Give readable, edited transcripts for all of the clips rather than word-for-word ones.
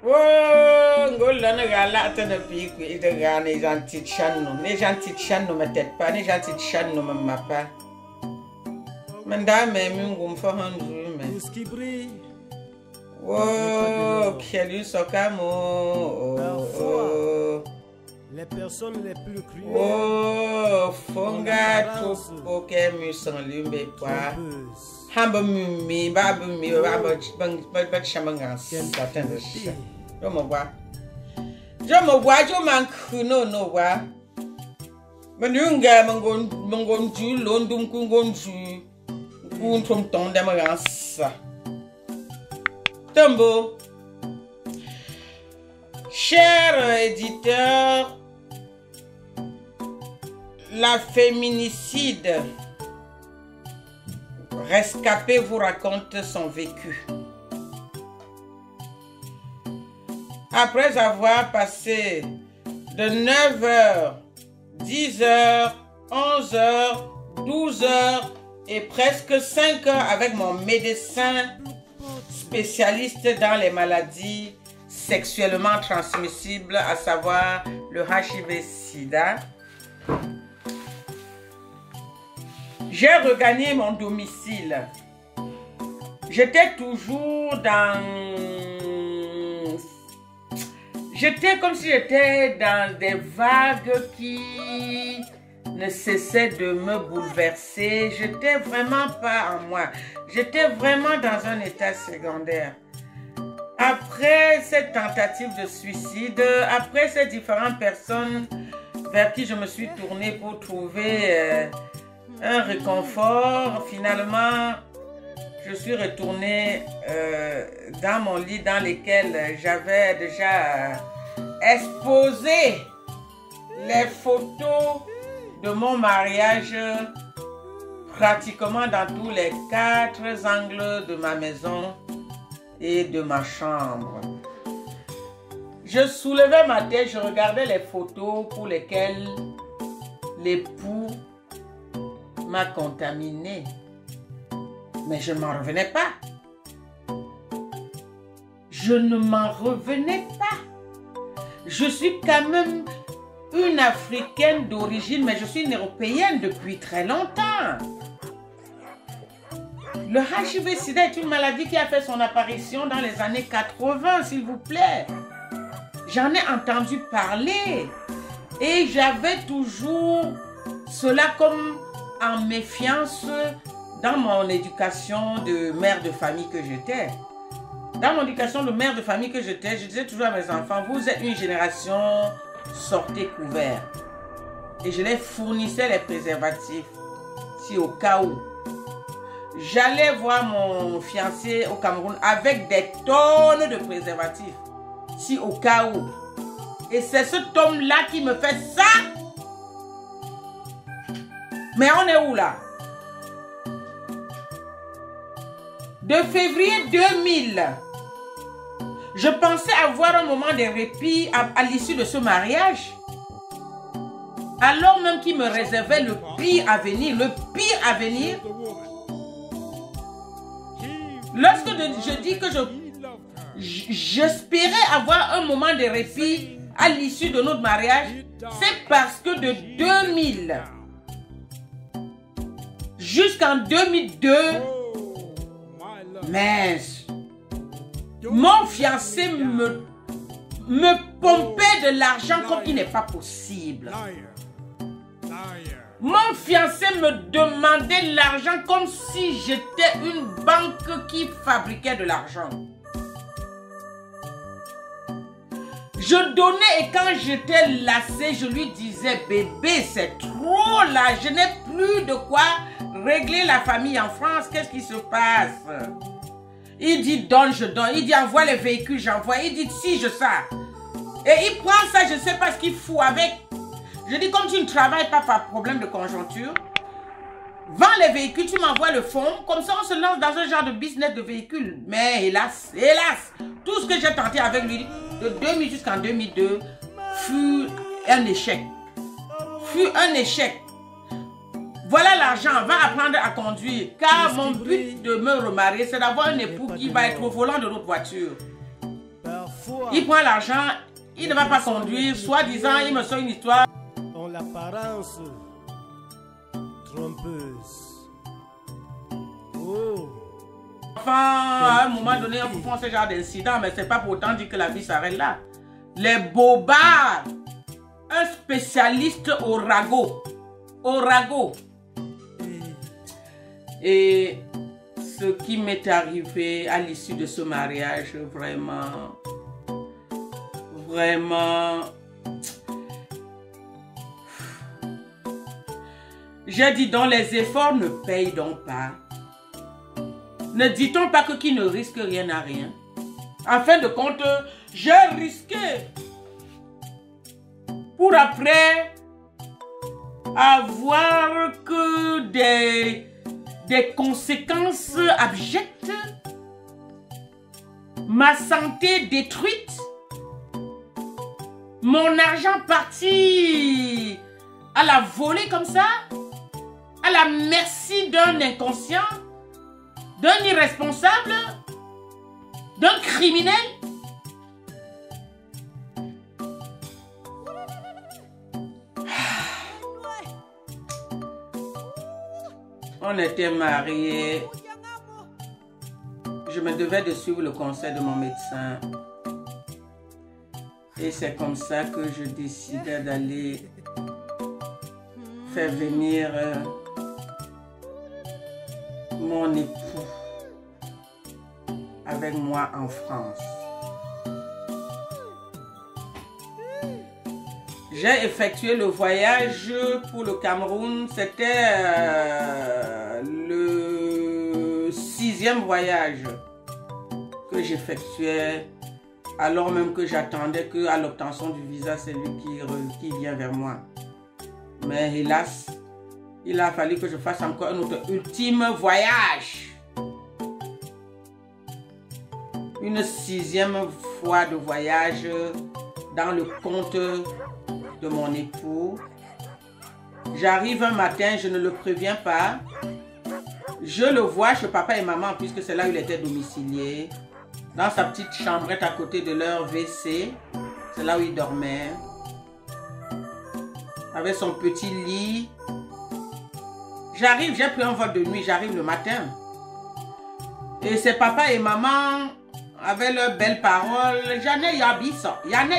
Oh, ngolana gala tana piku ida ga ne gentil channo. Ne gentil channo me tête pas, ne gentil channo me ma pas. Manda me mungum fa handu me. Tout ce qui brille. Oh, quel sokamo. Oh. Les personnes les plus cruelles. Oh, fonga tout poké musan lumbe quoi. Hamba mumi, babu mi, babu chamanga, certain de ça. Je me vois, je manque no wa. Manunga mangon du londum kungonju, kuntum ton d'amarança. Tombo, cher éditeur, la féminicide rescapé vous raconte son vécu. Après avoir passé de 9h, 10h, 11h, 12h et presque 5 heures avec mon médecin spécialiste dans les maladies sexuellement transmissibles, à savoir le HIV-Sida, j'ai regagné mon domicile. J'étais toujours dans... J'étais comme si j'étais dans des vagues qui ne cessaient de me bouleverser. J'étais vraiment pas en moi. J'étais vraiment dans un état secondaire. Après cette tentative de suicide, après ces différentes personnes vers qui je me suis tournée pour trouver un réconfort, finalement, je suis retournée dans mon lit dans lequel j'avais déjà exposé les photos de mon mariage pratiquement dans tous les 4 angles de ma maison et de ma chambre. Je soulevais ma tête, je regardais les photos pour lesquelles l'époux m'a contaminée. Mais je ne m'en revenais pas. Je ne m'en revenais pas. Je suis quand même une Africaine d'origine, mais je suis une Européenne depuis très longtemps. Le HIV-Sida est une maladie qui a fait son apparition dans les années 80, s'il vous plaît. J'en ai entendu parler et j'avais toujours cela comme en méfiance dans mon éducation de mère de famille que j'étais. Dans mon éducation de mère de famille que j'étais, je disais toujours à mes enfants, vous êtes une génération sortez couverts. Et je les fournissais les préservatifs, si au cas où. J'allais voir mon fiancé au Cameroun avec des tonnes de préservatifs, si au cas où. Et c'est cet homme-là qui me fait ça. Mais on est où là? De février 2000, je pensais avoir un moment de répit à l'issue de ce mariage. Alors même qu'il me réservait le pire à venir, Lorsque je dis que j'espérais avoir un moment de répit à l'issue de notre mariage, c'est parce que de 2000 jusqu'en 2002, mince, mon fiancé me pompait de l'argent comme il n'est pas possible. Mon fiancé me demandait l'argent comme si j'étais une banque qui fabriquait de l'argent. Je donnais et quand j'étais lassée, je lui disais, bébé, c'est trop là, je n'ai plus de quoi régler la famille en France, qu'est-ce qui se passe? Il dit, donne, je donne. Il dit, envoie les véhicules, j'envoie. Il dit, si, je sais. Et il prend ça, je ne sais pas ce qu'il fout avec. Je dis, comme tu ne travailles pas par problème de conjoncture, vends les véhicules, tu m'envoies le fonds. Comme ça, on se lance dans un genre de business de véhicules. Mais hélas, tout ce que j'ai tenté avec lui, de 2000 jusqu'en 2002, fut un échec. Voilà l'argent, va apprendre à conduire. Car mon but de me remarier, c'est d'avoir un époux qui va être au volant de notre voiture. Parfois, Il prend l'argent, il ne va pas conduire, soi-disant, il me sort une histoire. ont l'apparence trompeuse. Oh, Enfin, à un moment donné, on prend ce genre d'incident, mais c'est pas pour autant dire que la vie s'arrête là. Les bobards, un spécialiste au ragot. Au ragot. Et ce qui m'est arrivé à l'issue de ce mariage, vraiment, j'ai dit donc les efforts ne payent donc pas. Ne dit-on pas que qui ne risque rien n'a rien? En fin de compte, j'ai risqué pour après avoir que des conséquences abjectes, ma santé détruite, mon argent parti à la volée comme ça, à la merci d'un inconscient, d'un irresponsable, d'un criminel. On était mariés. Je me devais de suivre le conseil de mon médecin. Et c'est comme ça que je décidais d'aller faire venir mon époux avec moi en France. J'ai effectué le voyage pour le Cameroun. C'était le 6e voyage que j'effectuais, alors même que j'attendais qu'à l'obtention du visa, c'est lui qui vient vers moi. Mais hélas, il a fallu que je fasse encore un autre ultime voyage. Une 6e fois de voyage dans le compte de mon époux. J'arrive un matin, je ne le préviens pas. Je le vois chez papa et maman, puisque c'est là où il était domicilié. Dans sa petite chambrette à côté de leur WC. C'est là où il dormait. Avec son petit lit. J'arrive, j'ai pris un vol de nuit, j'arrive le matin. Et c'est papa et maman, avec leurs belles paroles, Yane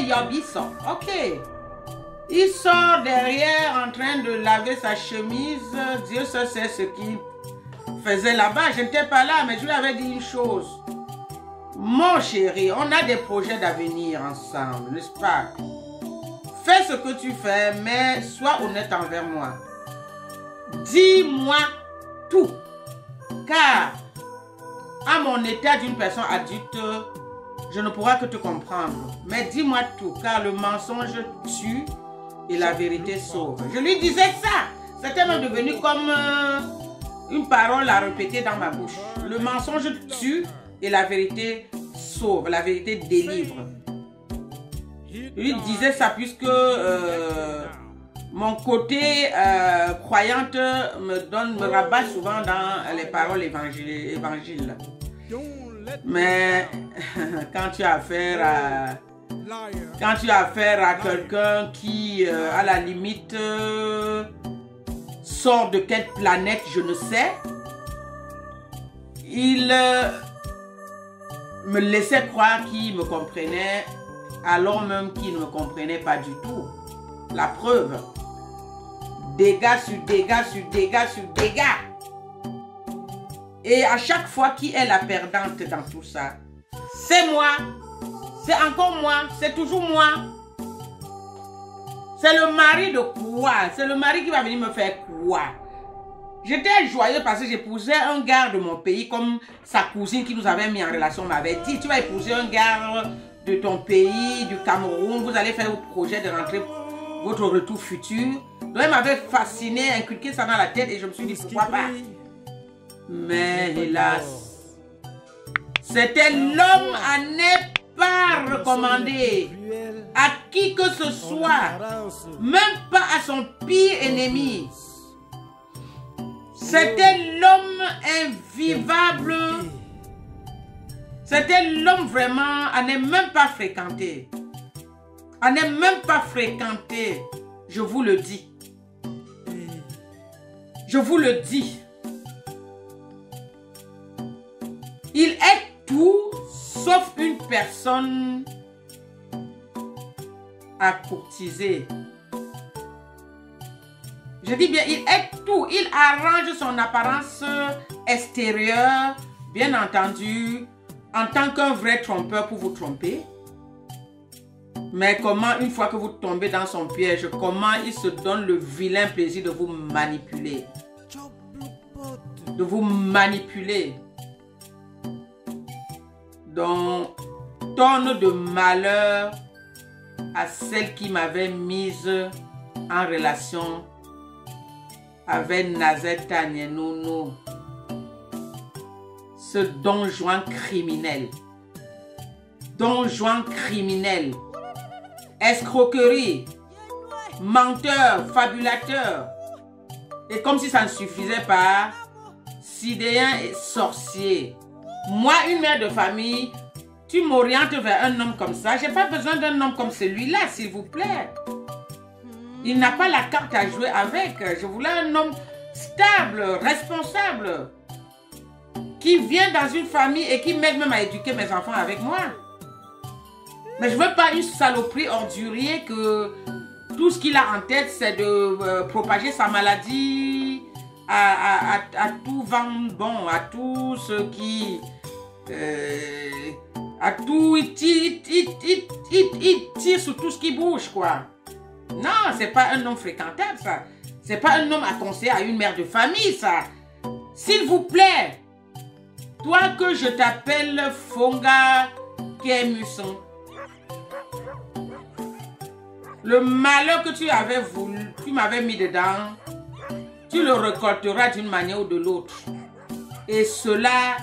Yobiso. Ok. Il sort derrière en train de laver sa chemise. Dieu seul sait ce qu'il faisait là-bas. Je n'étais pas là, mais je lui avais dit une chose. Mon chéri, on a des projets d'avenir ensemble, n'est-ce pas? Fais ce que tu fais, mais sois honnête envers moi. Dis-moi tout. Car à mon état d'une personne adulte, je ne pourrai que te comprendre. Mais dis-moi tout, car le mensonge tue et la vérité sauve. Je lui disais ça. C'était même devenu comme une parole à répéter dans ma bouche. Le mensonge tue et la vérité sauve. La vérité délivre. Je lui disais ça puisque mon côté croyante me rabat souvent dans les paroles évangiles. Mais quand tu as affaire à quelqu'un qui, à la limite, sort de quelle planète, je ne sais, il me laissait croire qu'il me comprenait, alors même qu'il ne me comprenait pas du tout. La preuve, dégâts sur dégâts sur dégâts sur dégâts. Et à chaque fois, qui est la perdante dans tout ça? C'est moi. C'est encore moi. C'est toujours moi. C'est le mari de quoi? C'est le mari qui va venir me faire quoi? J'étais joyeux parce que j'épousais un gars de mon pays, comme sa cousine qui nous avait mis en relation m'avait dit. Tu vas épouser un gars de ton pays, du Cameroun. Vous allez faire votre projet de rentrer, votre retour futur. Donc elle m'avait fasciné, inculqué ça dans la tête et je me suis dit pourquoi pas. Mais hélas, c'était l'homme à ne pas recommander à qui que ce soit, même pas à son pire ennemi. C'était l'homme invivable. C'était l'homme vraiment à ne même pas fréquenter. À ne même pas fréquenter. Je vous le dis. Je vous le dis. Il est tout sauf une personne à courtiser. Je dis bien, il est tout. Il arrange son apparence extérieure, bien entendu, en tant qu'un vrai trompeur pour vous tromper. Mais comment, une fois que vous tombez dans son piège, comment il se donne le vilain plaisir de vous manipuler. De vous manipuler. Donc, tonne de malheur à celle qui m'avait mise en relation avec Nazeta Nienono, ce Don Juan criminel. Don Juan criminel. Escroquerie, menteur, fabulateur. Et comme si ça ne suffisait pas, sidéen et sorcier. Moi, une mère de famille, tu m'orientes vers un homme comme ça. Je n'ai pas besoin d'un homme comme celui-là, s'il vous plaît. Il n'a pas la carte à jouer avec. Je voulais un homme stable, responsable, qui vient dans une famille et qui m'aide même à éduquer mes enfants avec moi. Mais je ne veux pas une saloperie ordurier que tout ce qu'il a en tête, c'est de propager sa maladie à tout vent bon, à tout ce qui... à tout, il tire sur tout ce qui bouge, quoi. Non, c'est pas un homme fréquentable, ça. C'est pas un homme à conseiller à une mère de famille, ça. S'il vous plaît, toi que je t'appelle Fonga Kemuson, le malheur que tu avais voulu, tu m'avais mis dedans, tu le récolteras d'une manière ou de l'autre. Et cela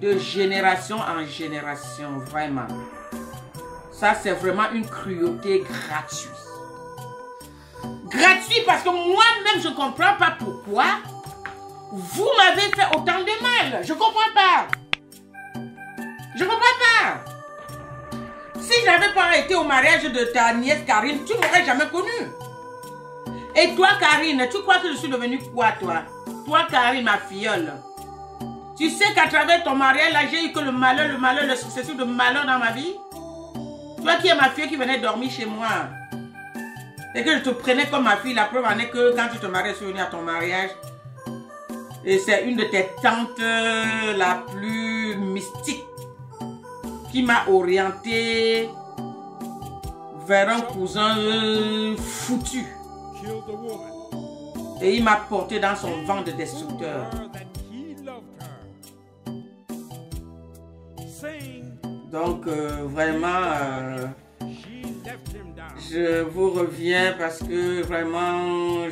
de génération en génération, vraiment. Ça, c'est vraiment une cruauté gratuite. Gratuit parce que moi-même, je ne comprends pas pourquoi vous m'avez fait autant de mal. Je ne comprends pas. Je ne comprends pas. Si je n'avais pas été au mariage de ta nièce Karine, tu ne m'aurais jamais connue. Et toi, Karine, tu crois que je suis devenue quoi, toi? Toi, Karine, ma filleule. Tu sais qu'à travers ton mariage, là, j'ai eu que le malheur, le succession de malheur dans ma vie. Toi qui es ma fille qui venait dormir chez moi. Et que je te prenais comme ma fille, la preuve en est que quand tu te maries, je suis venue à ton mariage. Et c'est une de tes tantes la plus mystique qui m'a orienté vers un cousin foutu. Et il m'a porté dans son vent de destructeur. Donc vraiment, je vous reviens parce que vraiment,